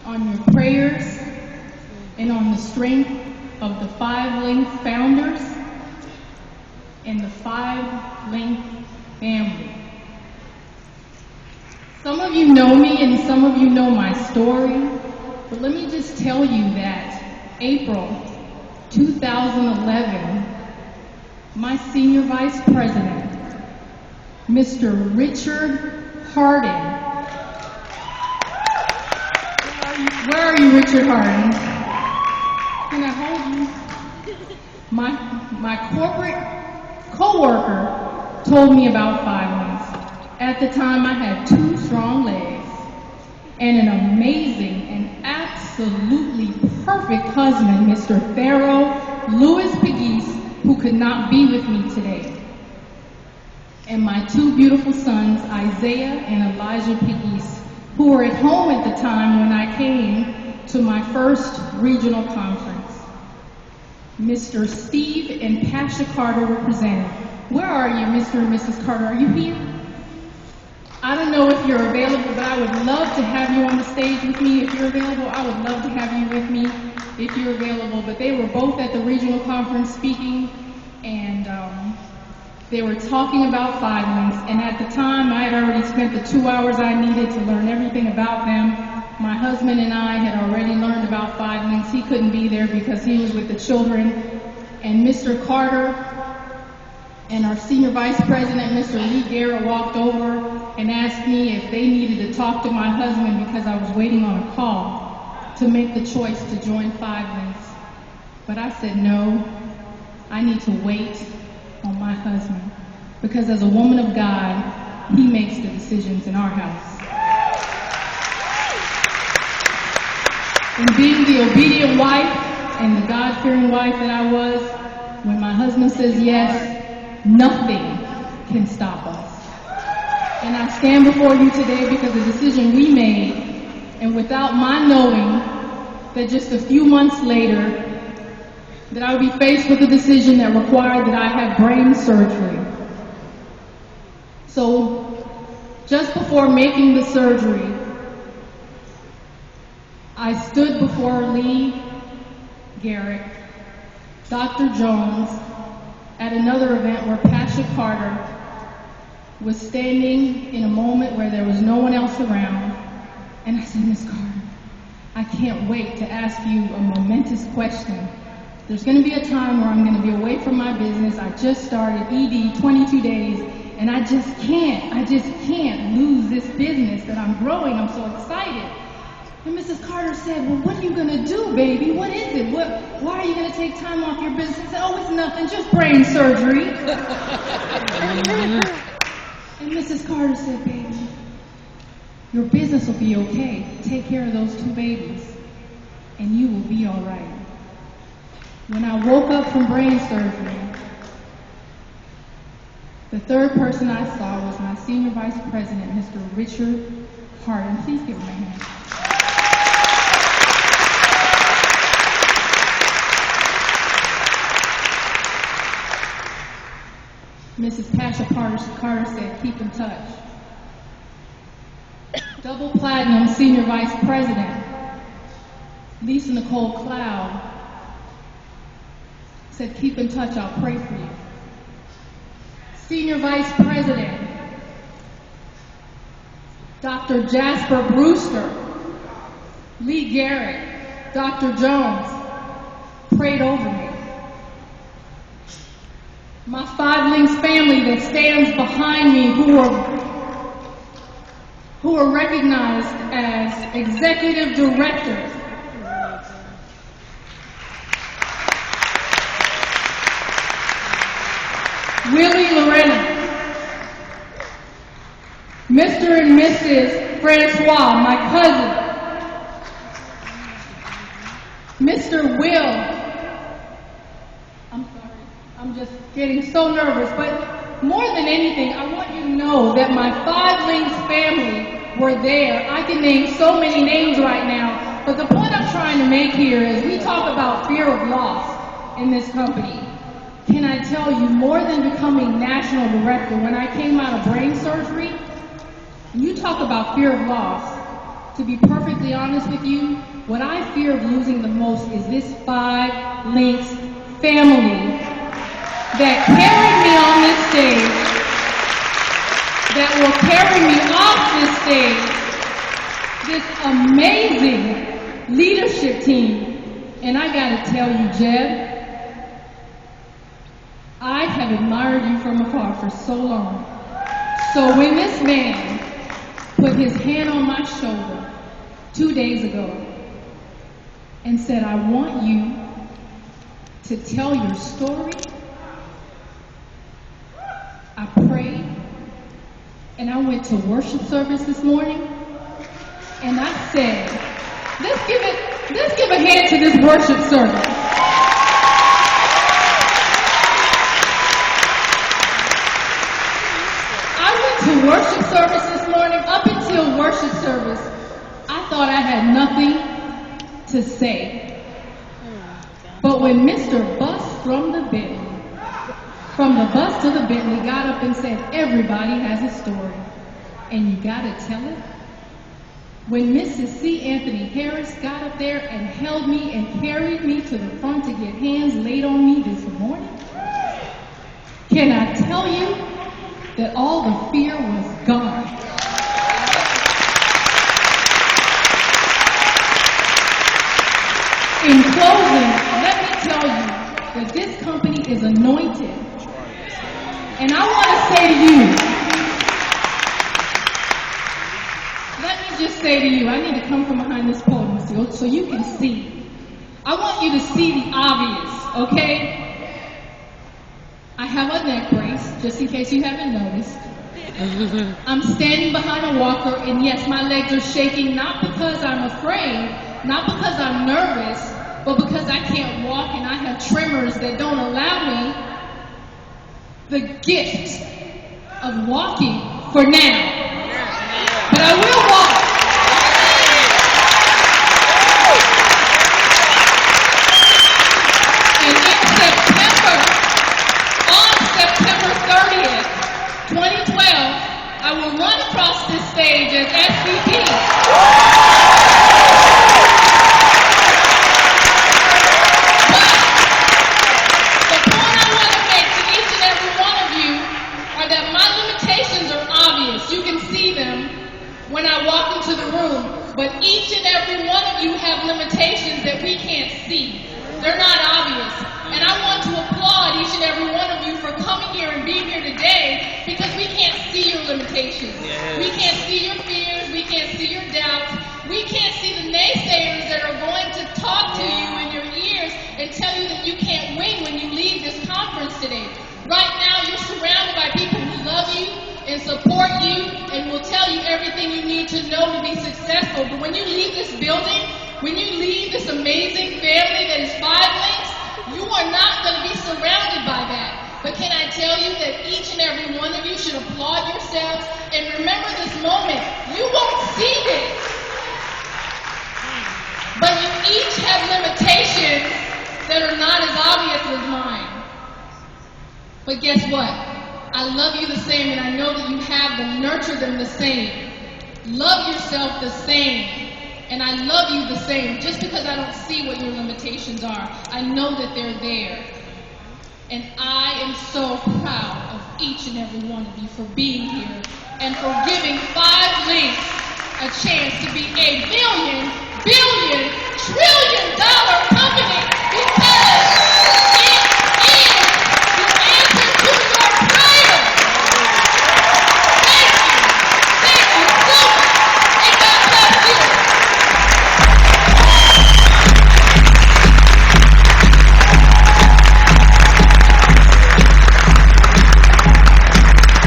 on your prayers, and on the strength of the 5 Link founders and the 5 Link family. Some of you know me and some of you know my story, but let me just tell you that April 2011, my senior vice president, Mr. Richard Hardin. Where are you, Richard Hardin? Can I hold you? My corporate co-worker told me about 5 Links. At the time, I had 2 strong legs and an amazing and absolutely perfect husband, Mr. Pharaoh Louis Pegues, who could not be with me today. And my 2 beautiful sons, Isaiah and Elijah Pegues, who were at home at the time when I came to my first regional conference. Mr. Steve and Pasha Carter were presented. Where are you, Mr. and Mrs. Carter? Are you here? I don't know if you're available, but I would love to have you on the stage with me. If you're available, I would love to have you with me if you're available. But they were both at the regional conference speaking, and they were talking about 5 Links. And at the time, I had already spent the 2 hours I needed to learn everything about them. My husband and I had already learned about 5 Links. He couldn't be there because he was with the children. And Mr. Carter and our senior vice president, Mr. Lee Garrett, walked over and asked me if they needed to talk to my husband because I was waiting on a call to make the choice to join 5 Links. But I said, no, I need to wait on my husband because as a woman of God, he makes the decisions in our house. And being the obedient wife and the God-fearing wife that I was, when my husband says yes, nothing can stop us. And I stand before you today because the decision we made, and without my knowing that just a few months later, that I would be faced with a decision that required that I have brain surgery. So, just before making the surgery, I stood before Lee Garrett, Dr. Jones, at another event where Pasha Carter was standing in a moment where there was no one else around, and I said, Ms. Carter, I can't wait to ask you a momentous question. There's going to be a time where I'm going to be away from my business. I just started ED 22 days, and I just can't lose this business that I'm growing. I'm so excited. And Mrs. Carter said, well, what are you going to do, baby? What is it? Why are you going to take time off your business? I said, oh, it's nothing, just brain surgery. And Mrs. Carter said, baby, your business will be okay. Take care of those 2 babies, and you will be all right. When I woke up from brain surgery, the 3rd person I saw was my senior vice president, Mr. Richard Hardin. Please give him a hand. Mrs. Pasha Carter said, keep in touch. Double platinum senior vice president, Lisa Nicole Cloud, said, keep in touch, I'll pray for you. Senior Vice President, Dr. Jasper Brewster, Lee Garrett, Dr. Jones, prayed over me. My 5 Links family that stands behind me who are recognized as executive directors. Willie Lorena, Mr. and Mrs. Francois, my cousin, Mr. Will, I'm sorry, I'm just getting so nervous, but more than anything, I want you to know that my 5 Links family were there. I can name so many names right now, but the point I'm trying to make here is we talk about fear of loss in this company. Can I tell you, more than becoming national director, when I came out of brain surgery, you talk about fear of loss. to be perfectly honest with you, what I fear of losing the most is this 5 Links family that carried me on this stage, that will carry me off this stage, this amazing leadership team. And I gotta tell you, Jeb, I have admired you from afar for so long. So when this man put his hand on my shoulder 2 days ago and said, I want you to tell your story, I prayed, and I went to worship service this morning, and I said, let's give a hand to this worship service. To worship service this morning, up until worship service, I thought I had nothing to say. But when Mr. Bus from the bus to the Bentley got up and said, everybody has a story, and you gotta tell it. When Mrs. C. Anthony Harris got up there and held me and carried me to the front to get hands laid on me this morning, can I tell you that all the fear was gone? In closing, let me tell you that this company is anointed. And I want to say to you, let me just say to you, I need to come from behind this podium so you can see. I want you to see the obvious, okay? I have a neck brace, just in case you haven't noticed. I'm standing behind a walker, and yes, my legs are shaking, not because I'm afraid, not because I'm nervous, but because I can't walk and I have tremors that don't allow me the gift of walking for now. But I will walk. And in September, on September 30th, 2012, I will run across this stage as SVP. But the point I want to make to each and every one of you are that my limitations are obvious. You can see them when I walk into the room. But each and every one of you have limitations that we can't see. They're not obvious. And I want to applaud each and every one of you for coming here and being here today, because we can't see your limitations. Yes. We can't see your fears. We can't see your doubts. We can't see the naysayers that are going to talk to you in your ears and tell you that you can't win when you leave this conference today. Right now, you're surrounded by people who love you and support you and will tell you everything you need to know to be successful. But when you leave this building, when you leave this amazing family that is 5 Links, you are not going to be surrounded by that. But can I tell you that each and every one of you should applaud yourselves and remember this moment. You won't see this, but you each have limitations that are not as obvious as mine. But guess what? I love you the same, and I know that you have them. Nurture them the same. Love yourself the same. And I love you the same. Just because I don't see what your limitations are, I know that they're there. And I am so proud of each and every one of you for being here and for giving 5 Links a chance to be $1 billion, $1 billion, $1 trillion